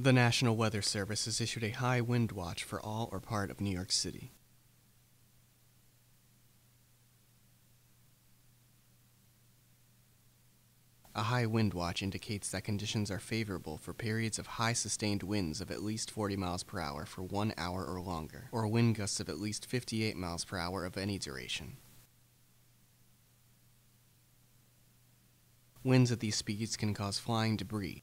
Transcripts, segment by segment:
The National Weather Service has issued a high wind watch for all or part of New York City. A high wind watch indicates that conditions are favorable for periods of high sustained winds of at least 40 miles per hour for 1 hour or longer, or wind gusts of at least 58 miles per hour of any duration. Winds at these speeds can cause flying debris,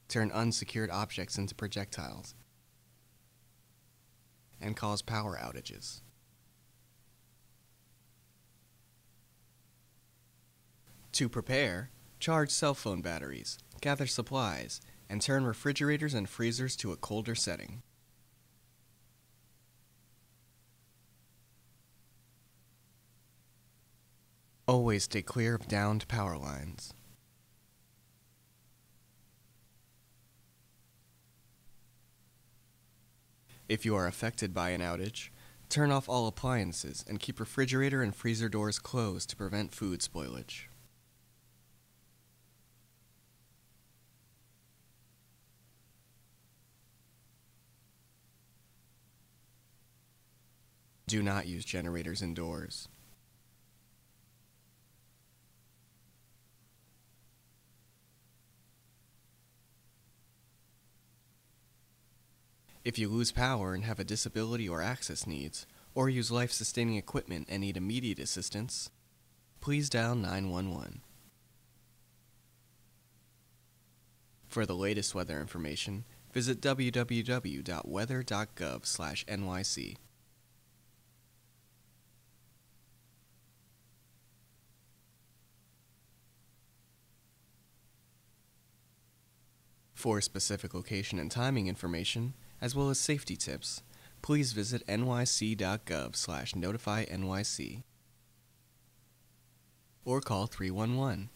turn unsecured objects into projectiles, and cause power outages. To prepare, charge cell phone batteries, gather supplies, and turn refrigerators and freezers to a colder setting. Always stay clear of downed power lines. If you are affected by an outage, turn off all appliances and keep refrigerator and freezer doors closed to prevent food spoilage. Do not use generators indoors. If you lose power and have a disability or access needs, or use life-sustaining equipment and need immediate assistance, please dial 911. For the latest weather information, visit www.weather.gov/NYC. For specific location and timing information, as well as safety tips, please visit NYC.gov/Notify NYC or call 311.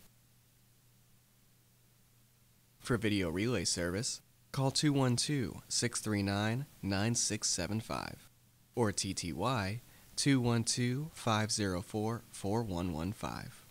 For video relay service, call 212-639-9675 or TTY 212-504-4115.